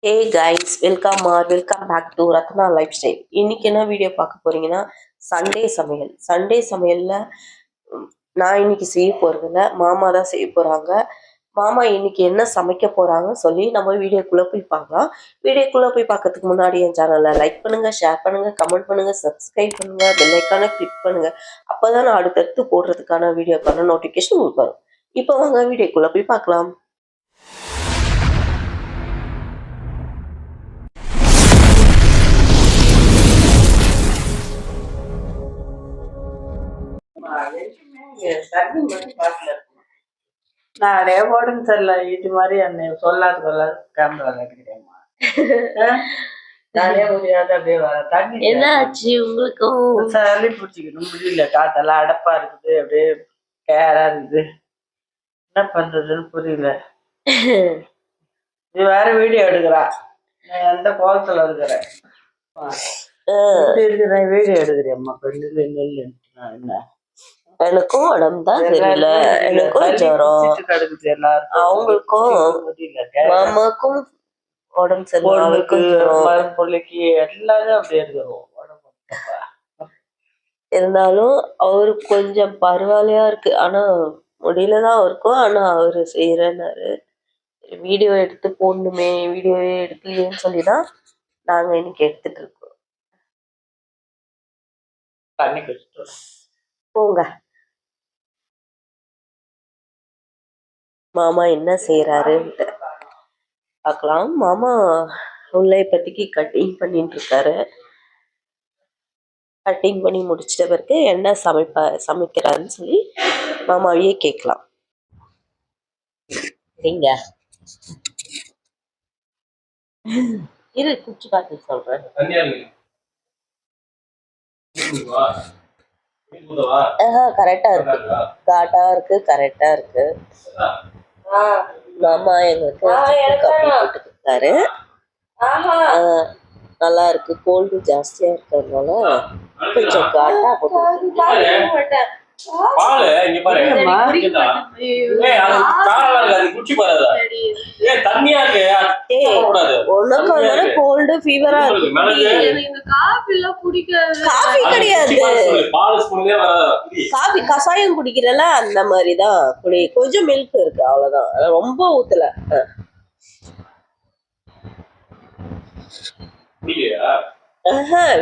Hey guys, welcome back to Ratna lifestyle. இன்னைக்கு என்ன video பார்க்க போறீங்கன்னா, சண்டே சமையல்ல நான் இன்னைக்கு செய்ய போறதில்ல, மாமா தான் செய்ய போறாங்க. மாமா இன்னைக்கு என்ன சமைக்க போறாங்கன்னு சொல்லி நம்ம வீடியோக்குள்ள போய் பார்க்கலாம். வீடியோக்குள்ள போய் பார்க்கறதுக்கு முன்னாடி என் சேனலை லைக் பண்ணுங்க, ஷேர் பண்ணுங்க, கமெண்ட் பண்ணுங்க, சப்ஸ்கிரைப் பண்ணுங்க, பெல் ஐக்கானை கிளிக் பண்ணுங்க. அப்பதான் நான் அடுத்தடுத்து போடுறதுக்கான வீடியோக்கான நோட்டிபிகேஷன் உங்களுக்கு வரும். இப்போ வாங்க வீடியோக்குள்ள போய் பார்க்கலாம். நானே உடம்பு சரியில்லை இது மாதிரி என்னை சொல்லாது கேமரா விளையாட்டுக்கிட்டேம்மா. நானே முடியாது அப்படியே வர தண்ணி என்ன ஆச்சு உங்களுக்கும்? சளி பிடிச்சிக்கணும் முடியல, காத்தெல்லாம் அடப்பா இருக்குது, அப்படியே கேரா இருக்குது, என்ன பண்றதுன்னு புரியல. இது வேற வீடியோ எடுக்கிறா, நான் எந்த கோலத்துல இருக்கிறேன் வீடியோ எடுக்கிறேம்மா. நெல்லு என்ன எனக்கும் உடம்பு தான் தெரியல, எனக்கும் ஜுரம், அவங்களுக்கும் மாமாக்கும் உடம்பு சரியில்லை, பிள்ளைக்கு எல்லாரும் அப்படியே இருக்கிறோம். இருந்தாலும் அவருக்கு கொஞ்சம் பரவாயில்லையா இருக்கு. ஆனா முடியலதான் அவருக்கும். ஆனா அவரு செய்யறேன்னாரு. வீடியோ எடுத்து போடணுமே, வீடியோவே எடுக்கலையேன்னு சொல்லிதான் நாங்க இன்னைக்கு எடுத்துட்டு இருக்கோம். போங்க, மாமா என்ன செய்யறாருன்ட்டு பார்க்கலாம். மாமா உள்ள இப்போதைக்கு கட்டிங் பண்ணிட்டு இருக்காரு. கட்டிங் பண்ணி முடிச்சிட்ட பிறகு என்ன சமைக்கிறாருன்னு சொல்லி மாமாவையே கேட்கலாம். சரிங்க, இரு குச்சி பார்த்து சொல்றேன். கரெக்டா இருக்கு, காட்டா இருக்கு, கரெக்டா இருக்கு. மாமா எங்களுக்கு காப்பி போட்டு கொடுத்தாரு. நல்லா இருக்கு. கோல்டு ஜாஸ்தியா இருக்கிறதுனால கொஞ்சம் காட்டா போட்டு கோல்டு ஃபீவரா காஃபி கிடையாது, காஃபி கசாயம் குடிக்கிறல அந்த மாதிரிதான் குடி. கொஞ்சம் மில்க் இருக்கு, அவ்வளவுதான், ரொம்ப ஊத்தல.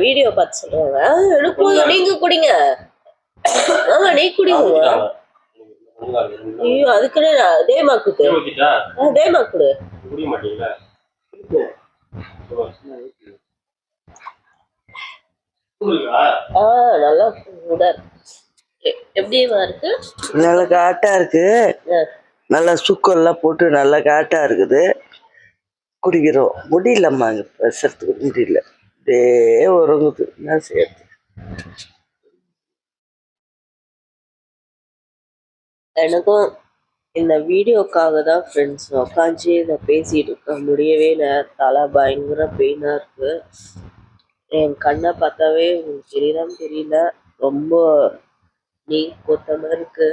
வீடியோ பார்த்து சொல்றாங்க. எனக்கு நீங்க குடிங்க, நீ குடிங்க. ஐயோ, அதுக்குன்னு தேமா குடு, தேமா குடு. நல்லா எப்படிமா இருக்கு? நல்ல காட்டா இருக்கு, நல்லா சுக்கெல்லாம் போட்டு நல்லா காட்டா இருக்குது. குடிக்கிறோம். முடியலம்மா, அங்கே பேசுறதுக்கு முடியல, அப்படியே உறங்குது. என்ன செய்யறது? எனக்கும் இந்த வீடியோக்காக தான் ஃப்ரெண்ட்ஸ் உட்காந்து நான் பேசிட்டு இருக்கேன். முடியவே இல்லை, தலை பயங்கர பெயினா இருக்கு. என் கண்ணை பார்த்தாவே உங்களுக்கு தெரியலான்னு தெரியல, ரொம்ப நீர் கொத்த மாதிரி இருக்கு.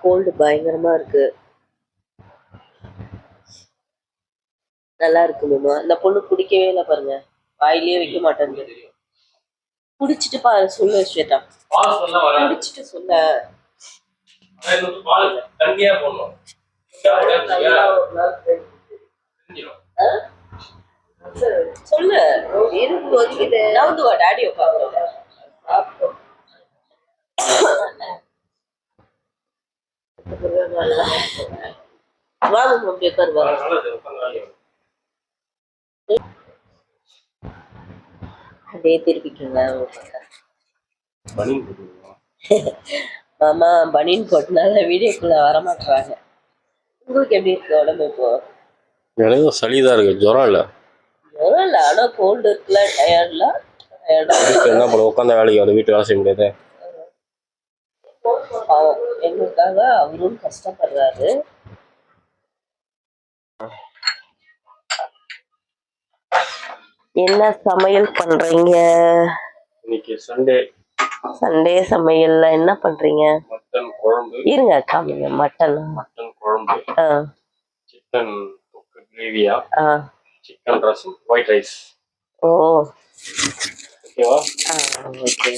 கோல்டு பயங்கரமா இருக்கு. நல்லா இருக்கு மாமா. இந்த பொண்ணு குடிக்கவே இல்லை பாருங்க, வாயிலே வைக்க மாட்டேங்குது. குடிச்சிட்டு பாரு, சொல்லு ஸ்வேதா, குடிச்சிட்டு சொல்ல. சொல்லு, இருக்கு வைக்குது. நவுந்து வா, டாடியை பார்க்க. வாங்க அப்படியே அப்படியே திருப்பிக்கோங்க. மாமா பனின் போட்டனால வீடியோக்குள்ள வரமாட்டாங்க. உங்களுக்கு எப்படி இருக்கு உடம்பு இப்போ? எனக்கு சளிதான் இருக்கு, ஜுரம் இல்லை. ஜுரம் இல்லை, ஆனா கோல்டு இருக்குல்ல, டயர்ட்ல. என்ன பண்ண, உட்காந்த வேலைக்கு வந்து வீட்டு வேலை செய்ய முடியாது. எங்களுக்காக அவரும் கஷ்டப்படுறாரு. என்ன சமையல் பண்றீங்க இன்னைக்கு? சண்டே சமையல்ல என்ன பண்றீங்க? மட்டன் குழம்பு. இருங்க காமிங்க. மட்டன் குழம்பு, சிக்கன் கிரேவியா, சிக்கன் ரசம் ஒயிட் ரைஸ். ஓ ஓகேவா? ஓகே.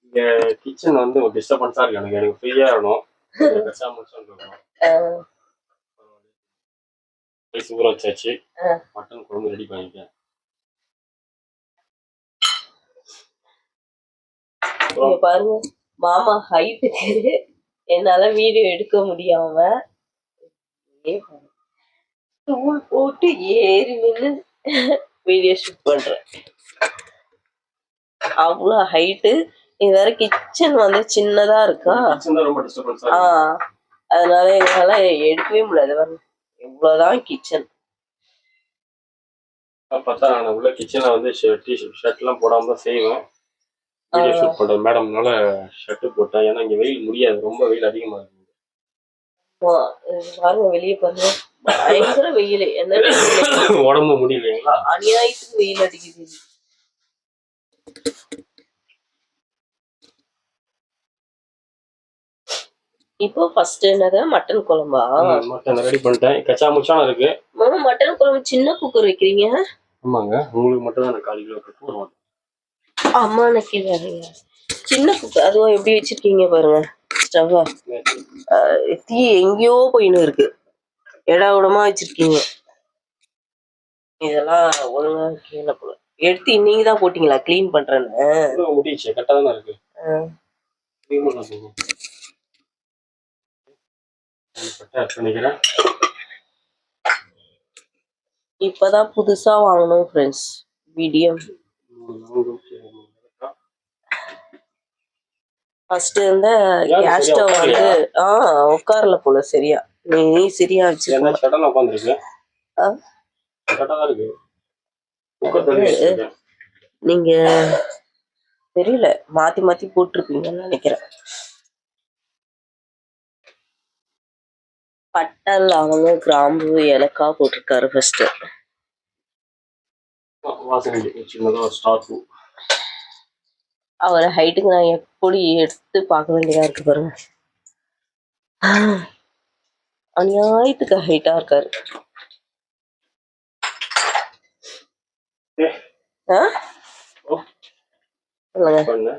இங்க கிச்சன் வந்து ஒரு டிஸ்டர்பன்ஸா இருக்கு. எனக்கு ஃப்ரீயா இருக்கணும். கச்சா முச்சான்னு இருக்கணும். ரைஸ் ஊற வச்சாச்சு. மட்டன் குழம்பு ரெடி பண்ணிட்டேன். பாருங்க மாமா ஹைட்டுக்கு என்னால வீடியோ எடுக்க முடியாம டூல் போட்டு ஏறி நின்று வீடியோ ஷூட் பண்றேன். அவ்வளோ ஹைட்டு. இது வேற கிச்சன் வந்து சின்னதா இருக்கா. ரொம்ப டிஸ்டர்பன்ஸா இருக்கு. அதனால எங்களால எடுக்கவே முடியாது. இவ்வளவுதான் கிச்சன். பார்த்தா நான் உள்ள கிச்சன்ல வந்து ஷர்ட் எல்லாம் போடாம தான் செய்வேன். வீடியோ ஷூட் பண்றேன் மேடம்னால ஷர்ட் போட்டேன். ஏன்னா இங்க வெயில் முடியாது, ரொம்ப வெயில் அதிகமா இருக்கு. பாருங்க வெளியே பாருங்க பயங்கர வெயில். என்ன உடம்பு முடியலைங்களா? அநியாயத்துக்கு வெயில் அடிக்குது. இப்போ ஃபர்ஸ்ட் என்னது மட்டன் குழம்பா? மட்டன் ரெடி பண்ணிட்டேன். கச்சா முச்சான இருக்கு. மாமா மட்டன் குழம்பு சின்ன குக்கர் வைக்கிறீங்க? ஆமாங்க, உங்களுக்கு மட்டும் தான் 1/4 கிலோ போடுவோம். அம்மா எனக்கு வேறங்க சின்ன குக்கர். அதுவும் எப்படி வச்சிருக்கீங்க பாருங்க ஸ்டவ்வா. தீ எங்கேயோ போயின்னு இருக்கு. இட உடமா வச்சிருக்கீங்க. இதெல்லாம் ஒழுங்கா கீழே போல எடுத்து இன்னைக்கு தான் போட்டீங்களா கிளீன் பண்றேன்னு? முடிச்சு கரெக்டா தானே இருக்கு. இப்பதான் புதுசா வாங்கணும் ஃப்ரெண்ட்ஸ் வீடியோ. ஃபர்ஸ்ட் இருந்த கேஸ் ஸ்டவ் வந்து உட்காரல போல சரியா. நீ சரியா வச்சு நீங்க தெரியல மாத்தி மாத்தி போட்டிருப்பீங்கன்னு நினைக்கிறேன். பட்டை லவங்க கிராம்பு ஏலக்காய் போட்டிருக்காரு ஃபர்ஸ்ட். அவர் ஹைட்டுக்கு நான் எப்படி எடுத்து பார்க்க வேண்டியதா இருக்கு பாருங்க. அநியாயத்துக்கு ஹைட்டா இருக்காரு. சொல்லுங்க.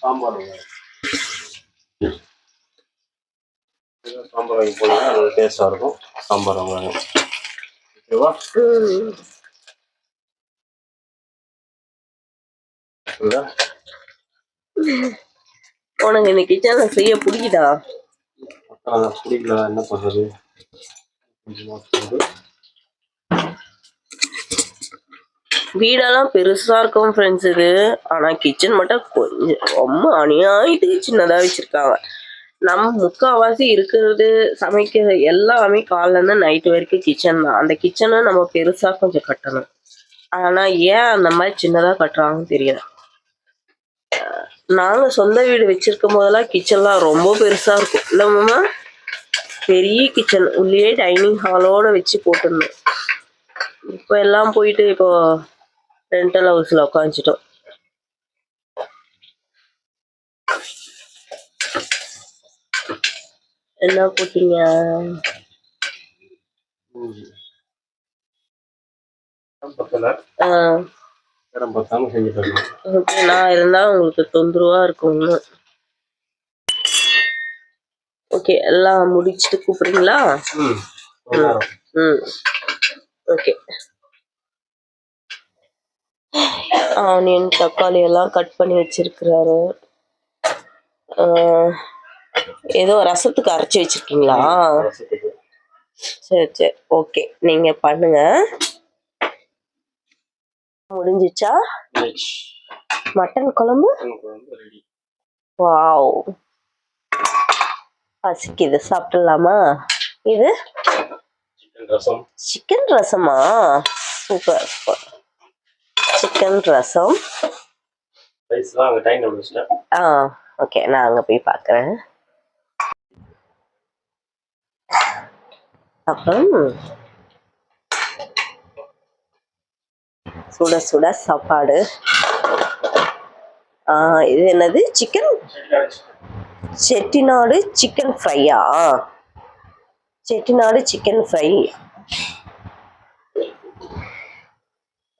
சாம்பார் வாங்கி போனீங்கன்னா அது டேஸ்டா இருக்கும். சாம்பார் வெங்காயம் ஓகேவா? உனக்கு இந்த கிச்சன்ல செய்ய பிடிக்குதா? பிடிக்கல, என்ன பண்றது. வீடெல்லாம் பெருசா இருக்கும் ஃப்ரெண்ட்ஸ் இது. ஆனா கிச்சன் மட்டும் கொஞ்சம் ரொம்ப அநியாயத்துக்கு சின்னதா வச்சிருக்காங்க. நம்ம முக்கால்வாசி இருக்கிறது சமைக்கிறது எல்லாமே காலைல இருந்து நைட்டு வரைக்கும் கிச்சன் தான். அந்த கிச்சனை நம்ம பெருசா கொஞ்சம் கட்டணும். ஆனா ஏன் அந்த மாதிரி சின்னதா கட்டுறாங்கன்னு தெரியல. நாங்க சொந்த வீடு வச்சிருக்கும் போதெல்லாம் கிச்சன்லாம் ரொம்ப பெருசா இருக்கும் இல்ல மாமா? பெரிய கிச்சன் உள்ளே டைனிங் ஹாலோட வச்சு போட்டிருந்தோம். இப்போ எல்லாம் போயிட்டு இப்போ ரெண்டல் ஹவுஸ்ல உட்காந்துட்டோம். என்ன போட்டீங்க? நான் இருந்தா உங்களுக்கு தொந்தரவா இருக்கும். ஓகே எல்லாம் முடிச்சுட்டு கூப்பிடுறீங்களா? ஓகே. ஆனியன் தக்காளி எல்லாம் கட் பண்ணி வச்சிருக்கிறாரு. ஏதோ ரசத்துக்கு அரைச்சி வச்சிருக்கீங்களா? சரி சரி ஓகே நீங்க பண்ணுங்க. முடிஞ்சிச்சா மட்டன் குழம்பு? வாவ் பசிக்குது, சாப்பிடலாமா? இது சிக்கன் ரசமா? Super super. Chicken rasam. Okay நான் அங்க போய் பார்க்குறேன். அப்புறம் சுட சுட சாப்பாடு. இது என்னது? சிக்கன் செட்டிநாடு சிக்கன் ஃப்ரையா? Chettinad chicken fry.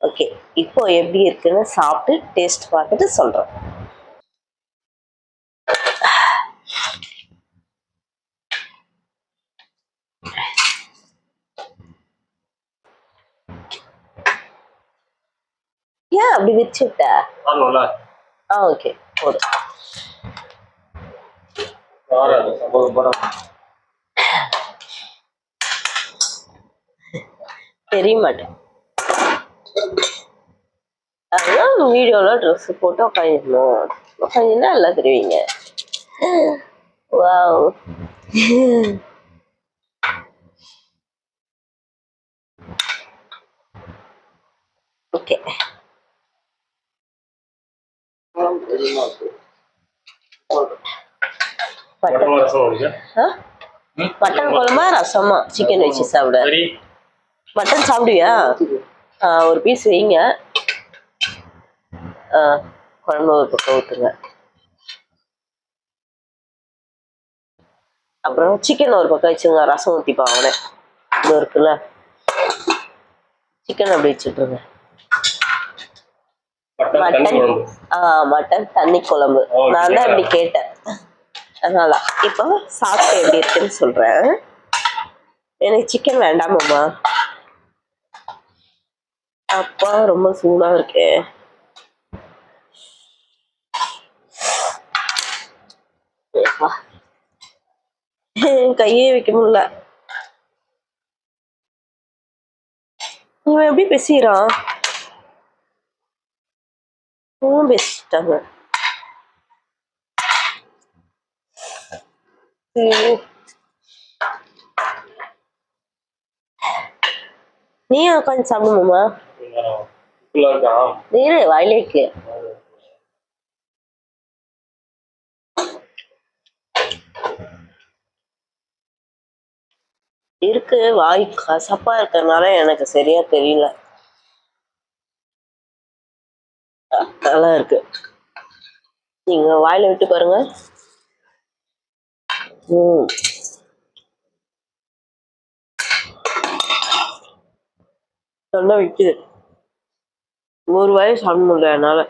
ஓகே, இப்போ எப்படி இருக்குன்னு சாப்பிட்டு டேஸ்ட் பார்த்துட்டு சொல்றேன். ஏன் அப்படி வச்சு விட்ட? ஓகே, போதும். தெரிய மாட்டேன். அதான் வீடியோல ட்ரெஸ் போட்டு உட்காந்துருந்தோம். உட்காந்துன்னா எல்லாம் தெரிவிங்க. வாவ். ஓகே, மட்டன் குழம்பா ரசமா? சிக்கன் வச்சு சாப்பிட. மட்டன் சாப்பிடுவியா? ஒரு பீஸ் வைங்க. குழம்பு ஒரு பக்கம் ஊற்றுங்க. அப்புறம் சிக்கன் ஒரு பக்கம் வச்சுங்க. ரசம் ஊற்றிப்பா அவனே. இது இருக்குல்ல, சிக்கன் அப்படி வச்சுட்ருங்க. மட்டன் தண்ணி குழம்பு. நான் தான் இப்படி கேட்டேன். அதனால இப்போ சாப்பிட்டு எப்படி இருக்குன்னு சொல்றேன். எனக்கு சிக்கன் வேண்டாமாம்மா. அப்பா ரொம்ப சூடா இருக்கு. கையே வைக்க முடியல. இவன் எப்படி பேசுறான்? பேசிட்டாங்க. நீ உட்காந்து சாப்பிடுமாமா? நீரு வாயிலேக்கு இருக்கு. வாய் கசப்பா இருக்கிறதுனால எனக்கு சரியா தெரியல. நல்லா இருக்கு. நீங்க வாயில விட்டு பாருங்க. தொண்டை விக்குது. ஒரு வாய் சாப்பிட முடியல என்னால.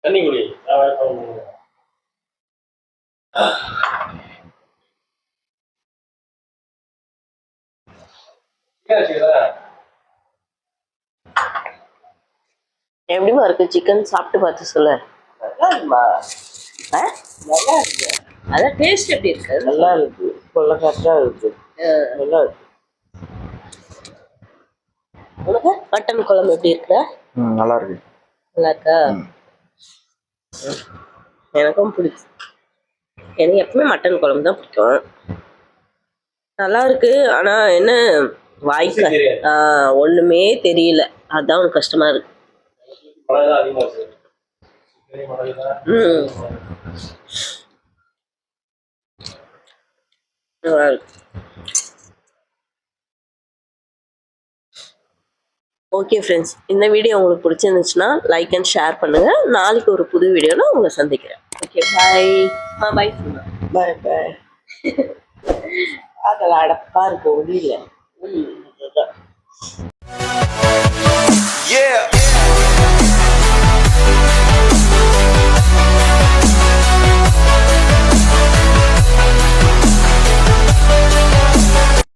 தண்ணி குடி. எப்படிமா இருக்கு சிக்கன்? சாப்பிட்டு பார்த்து சொல்லு. நல்லா இருக்கு. அதான் டேஸ்ட் எப்படி இருக்கு? நல்லா இருக்கு. கொள்ளக்காட்டா இருக்கு. நல்லா இருக்கு. மட்டன் குழம்பு எப்படி இருக்கு? நல்லா இருக்கு. நல்லா இருக்கா? எனக்கும் பிடிக்கும். எனக்கு எப்பவுமே மட்டன் குழம்பு தான் பிடிக்கும். நல்லா இருக்கு. ஆனா என்ன வாய்க்கு ஒண்ணுமே தெரியல. அதான் ஒரு கஷ்டமா இருக்கு. ஓகே ஃப்ரெண்ட்ஸ், இந்த வீடியோ உங்களுக்கு பிடிச்சிருந்துச்சுன்னா லைக் அண்ட் ஷேர் பண்ணுங்க. நாளைக்கு ஒரு புது வீடியோல உங்களை சந்திக்கிறேன். ஓகே, பாய். பாய் பாய் பாய். அதில் அடப்பா இருக்க முடியல.